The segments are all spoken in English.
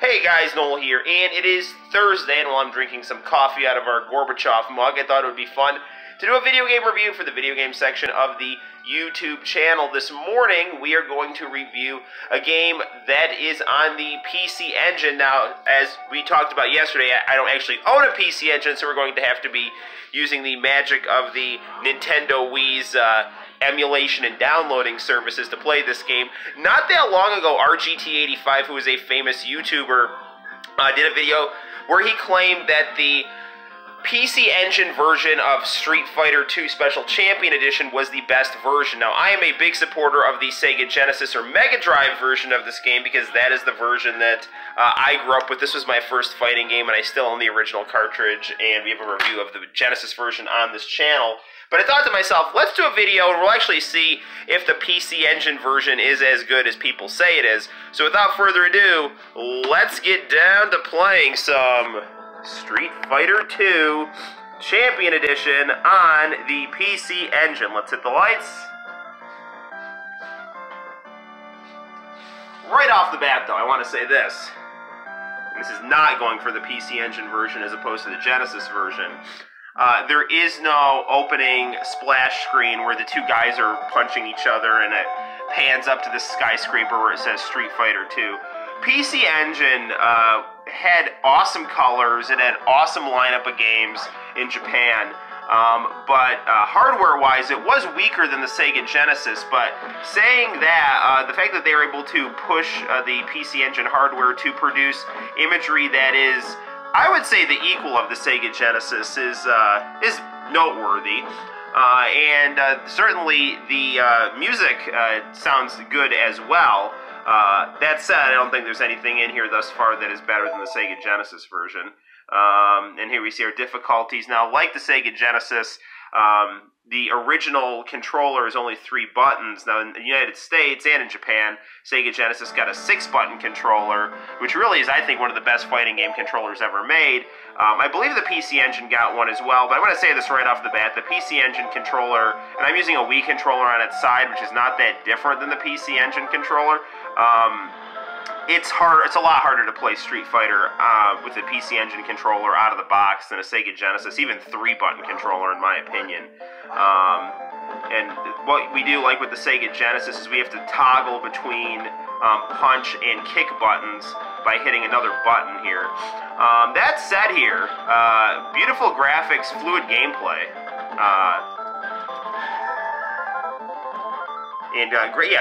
Hey guys, Noel here, and it is Thursday, and while I'm drinking some coffee out of our Gorbachev mug, I thought it would be fun to do a video game review for the video game section of the YouTube channel. This morning, we are going to review a game that is on the PC Engine. Now, as we talked about yesterday, I don't actually own a PC Engine, so we're going to have to be using the magic of the Nintendo Wii's emulation and downloading services to play this game. Not that long ago, RGT85, who is a famous YouTuber, did a video where he claimed that the PC Engine version of Street Fighter II Special Champion Edition was the best version. Now, I am a big supporter of the Sega Genesis or Mega Drive version of this game because that is the version that I grew up with. This was my first fighting game, and I still own the original cartridge, and we have a review of the Genesis version on this channel. But I thought to myself, let's do a video, and we'll actually see if the PC Engine version is as good as people say it is. So without further ado, let's get down to playing some Street Fighter II Champion Edition on the PC Engine. Let's hit the lights. Right off the bat, though, I want to say this. This is not going for the PC Engine version as opposed to the Genesis version. There is no opening splash screen where the two guys are punching each other and it pans up to the skyscraper where it says Street Fighter II. PC Engine had awesome colors, it had awesome lineup of games in Japan, but hardware-wise it was weaker than the Sega Genesis. But saying that, the fact that they were able to push the PC Engine hardware to produce imagery that is, I would say, the equal of the Sega Genesis is noteworthy. And certainly the music sounds good as well. That said, I don't think there's anything in here thus far that is better than the Sega Genesis version. And here we see our difficulties. Now, like the Sega Genesis, the original controller is only 3 buttons. Now, in the United States and in Japan, Sega Genesis got a 6-button controller, which really is, I think, one of the best fighting game controllers ever made. I believe the PC Engine got one as well, but I want to say this right off the bat. The PC Engine controller, and I'm using a Wii controller on its side, which is not that different than the PC Engine controller. It's a lot harder to play Street Fighter with a PC Engine controller out of the box than a Sega Genesis, even 3-button controller in my opinion. And what we do like with the Sega Genesis is we have to toggle between punch and kick buttons by hitting another button here. That said here, beautiful graphics, fluid gameplay. And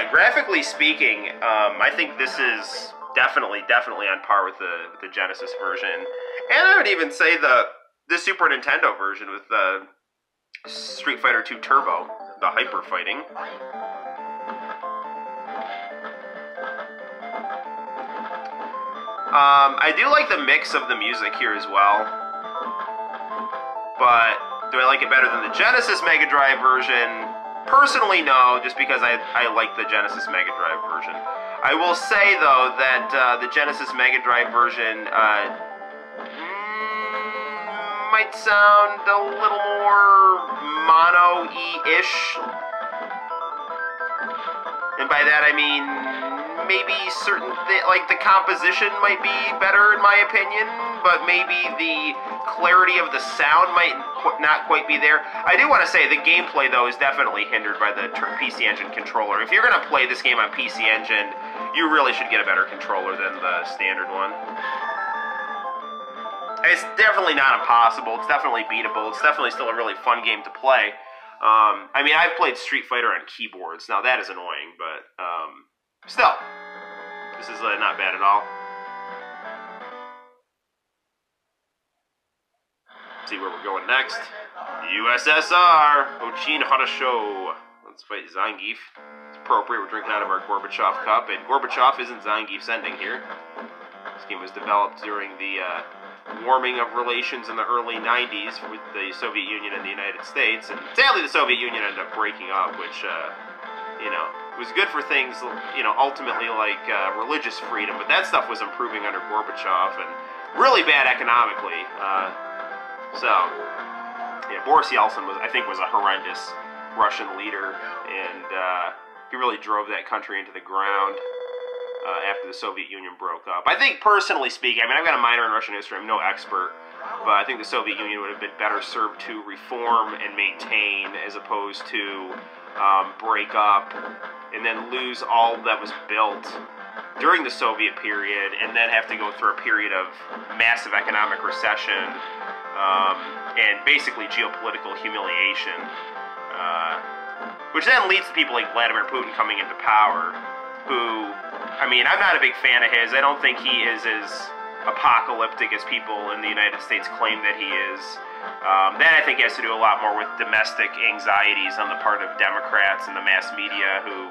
graphically speaking, I think this is definitely on par with the Genesis version, and I would even say the Super Nintendo version with the Street Fighter II Turbo, the hyper fighting. I do like the mix of the music here as well, but do I like it better than the Genesis Mega Drive version? Personally, no, just because I like the Genesis Mega Drive version. I will say, though, that the Genesis Mega Drive version might sound a little more mono-y-ish. And by that I mean maybe certain like the composition might be better in my opinion, but maybe the clarity of the sound might not quite be there. I do want to say the gameplay, though, is definitely hindered by the PC Engine controller. If you're going to play this game on PC Engine, you really should get a better controller than the standard one. It's definitely not impossible. It's definitely beatable. It's definitely still a really fun game to play. I mean, I've played Street Fighter on keyboards. Now, that is annoying, but still, this is not bad at all. Let's see where we're going next. USSR, Ochin Harasho. Let's fight Zangief. It's appropriate, we're drinking out of our Gorbachev cup, and Gorbachev isn't Zangief's ending here. This game was developed during the warming of relations in the early 90s with the Soviet Union and the United States, and sadly the Soviet Union ended up breaking up, which, you know, was good for things, you know, ultimately like religious freedom, but that stuff was improving under Gorbachev, and really bad economically. So, yeah, Boris Yeltsin I think was a horrendous Russian leader, and he really drove that country into the ground. after the Soviet Union broke up. I think, personally speaking, I mean, I've got a minor in Russian history, I'm no expert, but I think the Soviet Union would have been better served to reform and maintain as opposed to break up and then lose all that was built during the Soviet period and then have to go through a period of massive economic recession and basically geopolitical humiliation, which then leads to people like Vladimir Putin coming into power, who, I mean, I'm not a big fan of his. I don't think he is as apocalyptic as people in the United States claim that he is. That, I think, has to do a lot more with domestic anxieties on the part of Democrats and the mass media who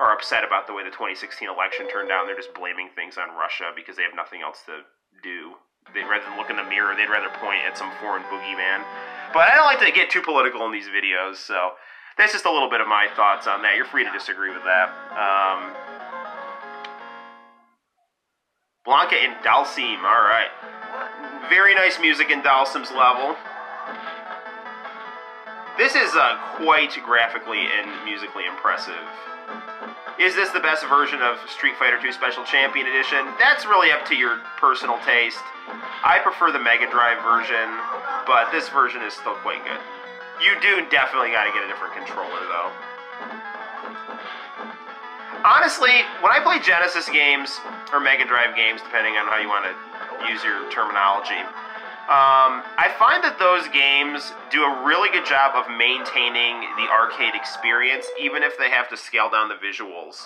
are upset about the way the 2016 election turned out. They're just blaming things on Russia because they have nothing else to do. Rather than look in the mirror, they'd rather point at some foreign boogeyman. But I don't like to get too political in these videos, so that's just a little bit of my thoughts on that. You're free to disagree with that. Blanca and Dalsim, alright. Very nice music in Dalsim's level. This is quite graphically and musically impressive. Is this the best version of Street Fighter II Special Champion Edition? That's really up to your personal taste. I prefer the Mega Drive version, but this version is still quite good. You do definitely got to get a different controller, though. Honestly, when I play Genesis games, or Mega Drive games, depending on how you want to use your terminology, I find that those games do a really good job of maintaining the arcade experience, even if they have to scale down the visuals.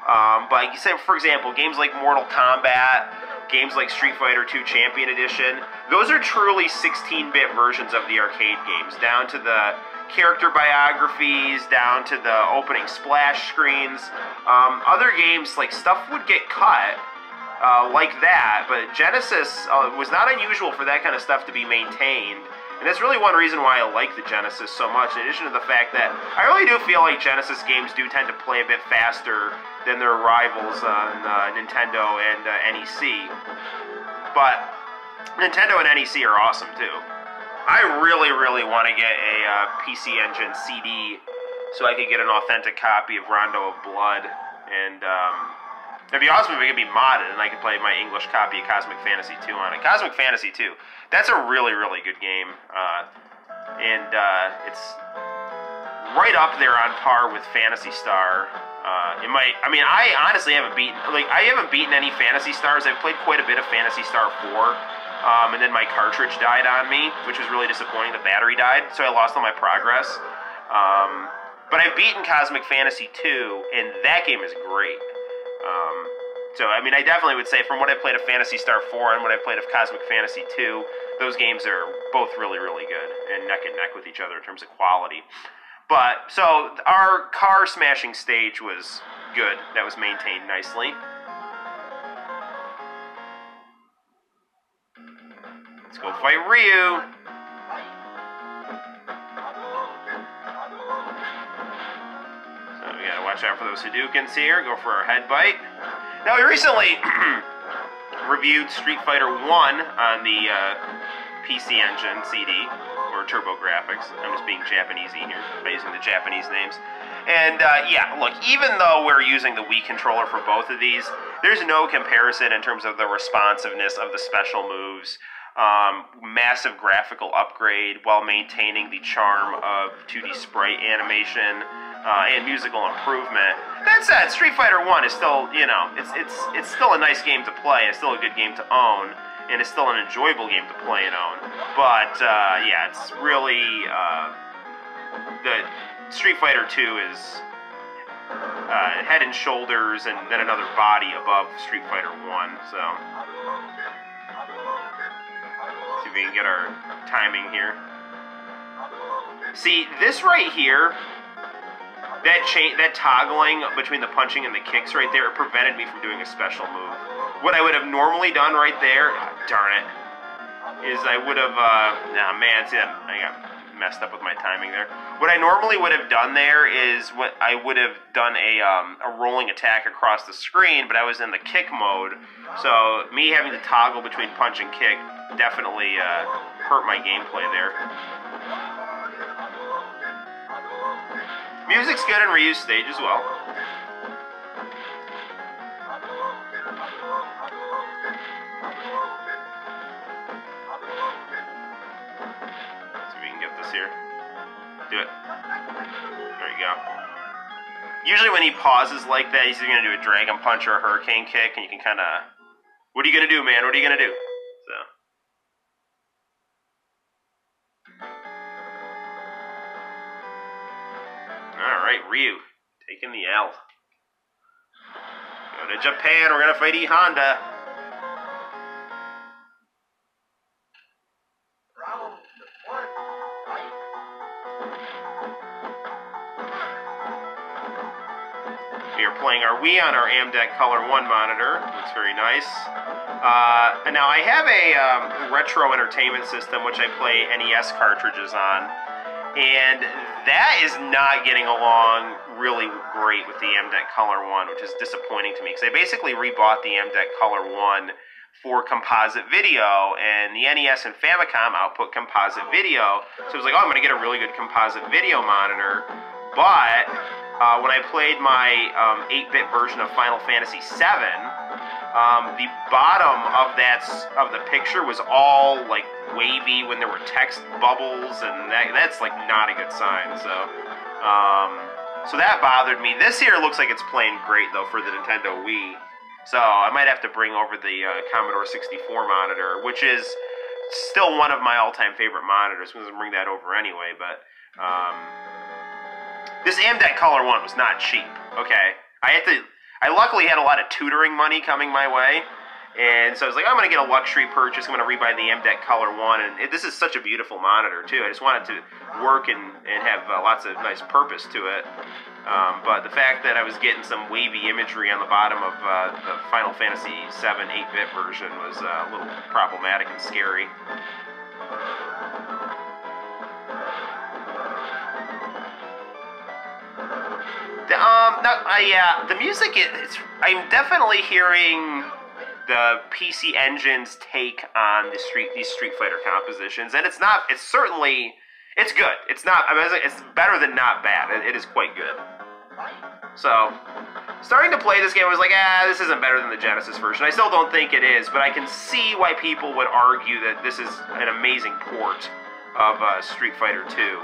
But say, for example, games like Mortal Kombat, games like Street Fighter II Champion Edition, those are truly 16-bit versions of the arcade games, down to the character biographies, down to the opening splash screens. Other games, like, stuff would get cut, like that, but Genesis was not unusual for that kind of stuff to be maintained, and that's really one reason why I like the Genesis so much, in addition to the fact that I really do feel like Genesis games do tend to play a bit faster than their rivals on Nintendo and NEC, but Nintendo and NEC are awesome too. I really, really want to get a PC Engine CD so I could get an authentic copy of Rondo of Blood, and it'd be awesome if it could be modded and I could play my English copy of Cosmic Fantasy 2 on it. Cosmic Fantasy 2, that's a really, really good game, and it's right up there on par with Phantasy Star. I mean, I honestly haven't beaten any Phantasy Stars. I've played quite a bit of Phantasy Star 4. And then my cartridge died on me, which was really disappointing. The battery died, so I lost all my progress. But I've beaten Cosmic Fantasy 2, and that game is great. So, I mean, I definitely would say from what I've played of Phantasy Star 4 and what I've played of Cosmic Fantasy 2, those games are both really, really good, and neck and neck with each other in terms of quality. But, so, our car smashing stage was good. That was maintained nicely. Let's go fight Ryu. So we gotta watch out for those Hadoukens here. Go for our head bite. Now we recently reviewed Street Fighter 1 on the PC Engine CD, or TurboGrafx. I'm just being Japanesey here by using the Japanese names. And yeah, look, even though we're using the Wii controller for both of these, there's no comparison in terms of the responsiveness of the special moves. Massive graphical upgrade while maintaining the charm of 2D sprite animation and musical improvement. That said, Street Fighter 1 is still, you know, it's still a nice game to play. It's still a good game to own, and it's still an enjoyable game to play and own. But yeah, it's really the Street Fighter 2 is head and shoulders and then another body above Street Fighter 1. So. See if we can get our timing here. See, this right here, that toggling between the punching and the kicks right there, it prevented me from doing a special move. What I would have normally done right there, darn it, is I would have, nah man, see that, I got messed up with my timing there. What I normally would have done there is I would have done a rolling attack across the screen, but I was in the kick mode, so me having to toggle between punch and kick definitely hurt my gameplay there. Music's good in Ryu's stage as well. Do it. There you go. Usually when he pauses like that, he's either going to do a dragon punch or a hurricane kick, and you can kind of... What are you going to do, man? What are you going to do? So... Alright, Ryu. Taking the L. Go to Japan, we're going to fight E Honda. We are playing our Wii on our AMDEC Color 1 monitor. Looks very nice. Now I have a retro entertainment system which I play NES cartridges on, and that is not getting along really great with the AMDEC Color 1, which is disappointing to me because I basically rebought the AMDEC Color 1 for composite video, and the NES and Famicom output composite video, so I was like, oh, I'm going to get a really good composite video monitor, but when I played my 8-bit version of Final Fantasy VII, the bottom of the picture was all like wavy when there were text bubbles, and that's like not a good sign. So that bothered me. This here looks like it's playing great though for the Nintendo Wii. So I might have to bring over the Commodore 64 monitor, which is still one of my all-time favorite monitors. I'm going to bring that over anyway, but. This AMDEC Color 1 was not cheap, okay? I luckily had a lot of tutoring money coming my way, and so I was like, I'm going to get a luxury purchase, I'm going to rebuy the AMDEC Color 1, and this is such a beautiful monitor, too. I just wanted to work and have lots of nice purpose to it, but the fact that I was getting some wavy imagery on the bottom of the Final Fantasy VII 8-bit version was a little problematic and scary. The music I'm definitely hearing the PC Engine's take on these Street Fighter compositions, and it's good. It's better than not bad. It is quite good. So, starting to play this game, I was like, this isn't better than the Genesis version. I still don't think it is, but I can see why people would argue that this is an amazing port of Street Fighter 2.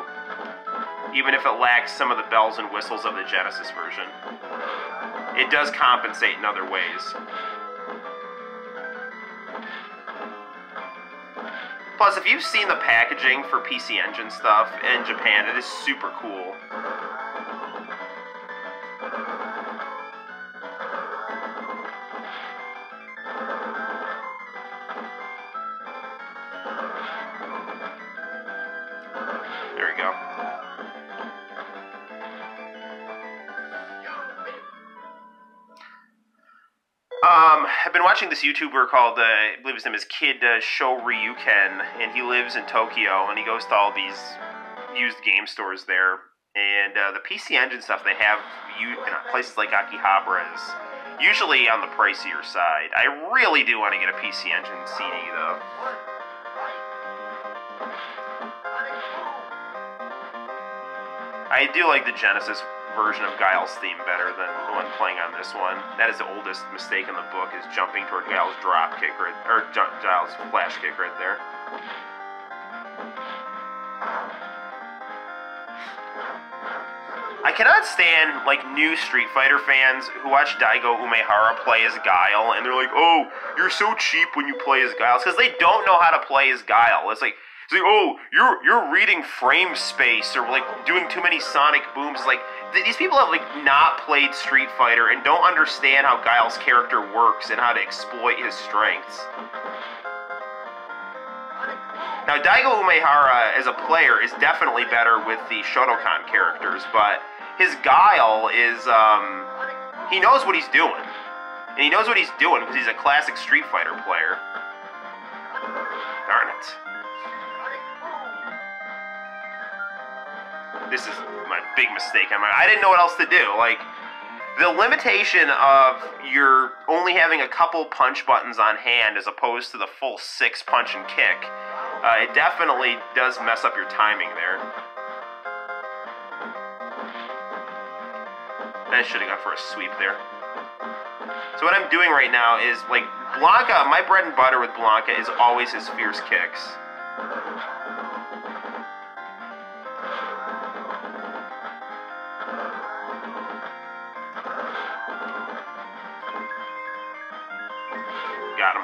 Even if it lacks some of the bells and whistles of the Genesis version. It does compensate in other ways. Plus, if you've seen the packaging for PC Engine stuff in Japan, it is super cool. There we go. I've been watching this YouTuber called, I believe his name is Kid Show Ryuken, and he lives in Tokyo, and he goes to all these used game stores there, and the PC Engine stuff they have in places like Akihabara is usually on the pricier side. I really do want to get a PC Engine CD, though. I do like the Genesis version of Guile's theme better than the one playing on this one. That is the oldest mistake in the book, is jumping toward Guile's drop kick, Guile's flash kick right there. I cannot stand, like, new Street Fighter fans who watch Daigo Umehara play as Guile, and they're like, oh, you're so cheap when you play as Guile. It's because they don't know how to play as Guile. It's like, oh, you're reading frame space, or like doing too many sonic booms. Like, these people have like not played Street Fighter and don't understand how Guile's character works and how to exploit his strengths. Now, Daigo Umehara as a player is definitely better with the Shotokan characters, but his Guile is he knows what he's doing, and he knows what he's doing because he's a classic Street Fighter player. Darn it. This is my big mistake. I didn't know what else to do. Like, the limitation of you're only having a couple punch buttons on hand as opposed to the full 6 punch and kick, it definitely does mess up your timing there. I should have gone for a sweep there. So what I'm doing right now is, like, Blanca, my bread and butter with Blanca is always his fierce kicks. Got him.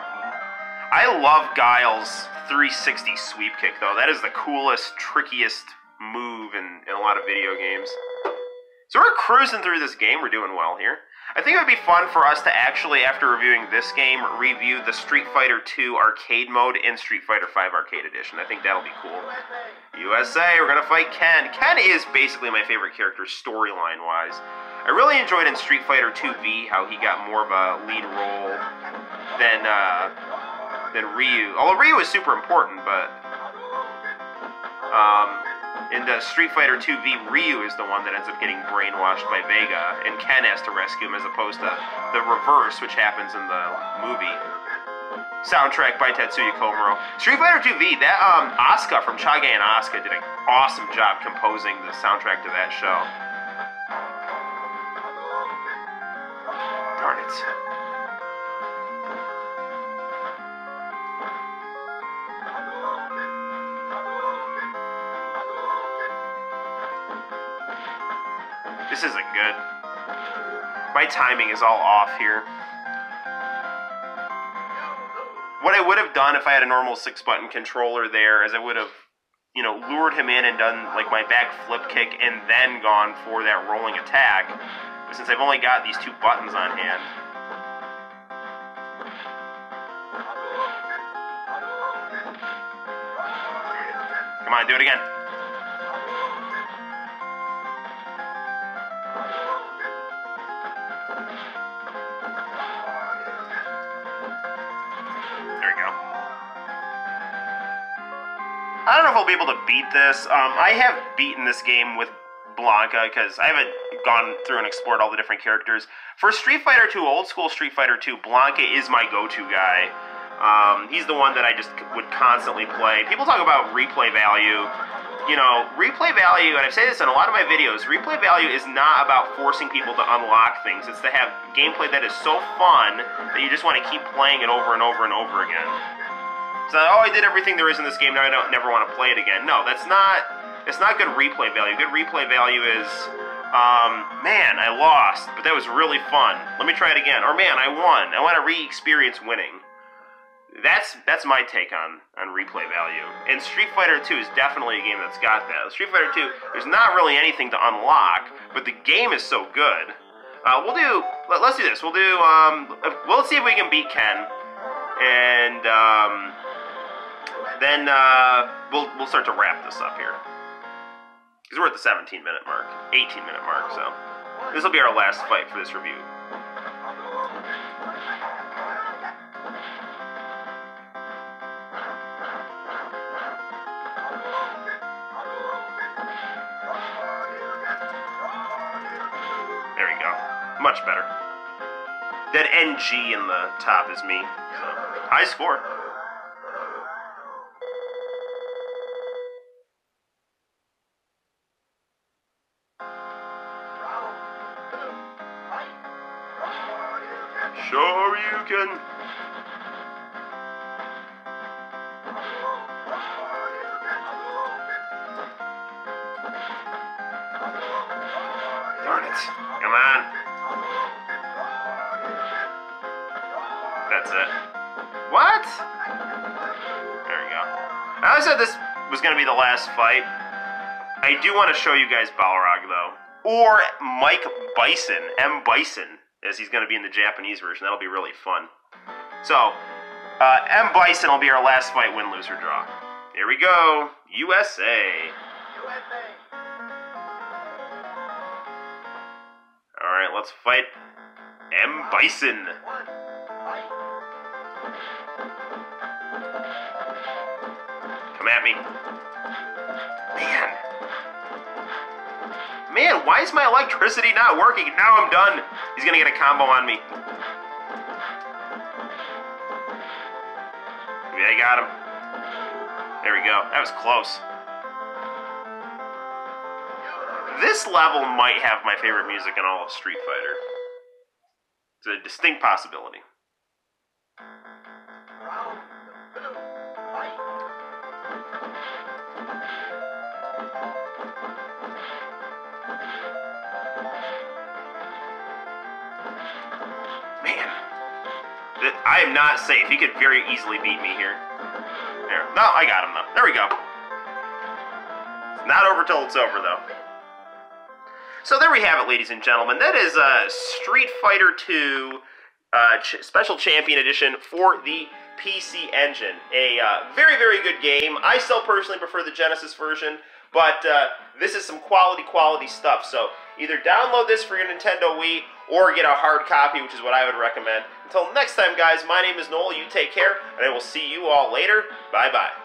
I love Guile's 360 sweep kick, though. That is the coolest, trickiest move in a lot of video games. So we're cruising through this game. We're doing well here. I think it would be fun for us to actually, after reviewing this game, review the Street Fighter 2 arcade mode and Street Fighter 5 arcade edition. I think that'll be cool. USA, we're going to fight Ken. Ken is basically my favorite character storyline-wise. I really enjoyed in Street Fighter 2V how he got more of a lead role than Ryu. Although Ryu is super important, but in the Street Fighter 2V, Ryu is the one that ends up getting brainwashed by Vega, and Ken has to rescue him as opposed to the reverse, which happens in the movie. Soundtrack by Tetsuya Komuro. Street Fighter 2V, that Asuka from Chage and Asuka did an awesome job composing the soundtrack to that show. Darn it. This isn't good. My timing is all off here. What I would have done if I had a normal 6-button controller there is I would have, you know, lured him in and done like my back flip kick and then gone for that rolling attack. But since I've only got these 2 buttons on hand. Come on, do it again. I don't know if I'll be able to beat this. I have beaten this game with Blanca because I haven't gone through and explored all the different characters. For Street Fighter 2, old school Street Fighter 2, Blanca is my go-to guy. He's the one that I just would constantly play. People talk about replay value. You know, replay value, and I say this in a lot of my videos, replay value is not about forcing people to unlock things. It's to have gameplay that is so fun that you just want to keep playing it over and over and over again. So, oh, I did everything there is in this game, now I never want to play it again. No, it's not good replay value. Good replay value is, man, I lost, but that was really fun. Let me try it again. Or, man, I won. I want to re-experience winning. That's my take on replay value. And Street Fighter 2 is definitely a game that's got that. Street Fighter 2, there's not really anything to unlock, but the game is so good. Let's do this. We'll see if we can beat Ken. And, then we'll start to wrap this up here. Because we're at the 17-minute mark, 18-minute mark, so this will be our last fight for this review. There we go. Much better. That NG in the top is me. So, high score. Sure you can. Darn it. Come on. That's it. What? There we go. I said this was going to be the last fight. I do want to show you guys Balrog, though. Or Mike Bison, M. Bison, as he's going to be in the Japanese version. That'll be really fun. So, M. Bison will be our last fight, win, lose, or draw. Here we go. USA. Alright, let's fight M. Bison. Come at me. Man, why is my electricity not working? Now I'm done. He's gonna get a combo on me. Maybe I got him. There we go. That was close. This level might have my favorite music in all of Street Fighter. It's a distinct possibility. I am not safe. He could very easily beat me here. There. No, I got him, though. There we go. Not over till it's over, though. So there we have it, ladies and gentlemen. That is Street Fighter 2 Special Champion Edition for the PC Engine. A very, very good game. I still personally prefer the Genesis version, but this is some quality stuff. So either download this for your Nintendo Wii or get a hard copy, which is what I would recommend. Until next time, guys, my name is Noel. You take care, and I will see you all later. Bye-bye.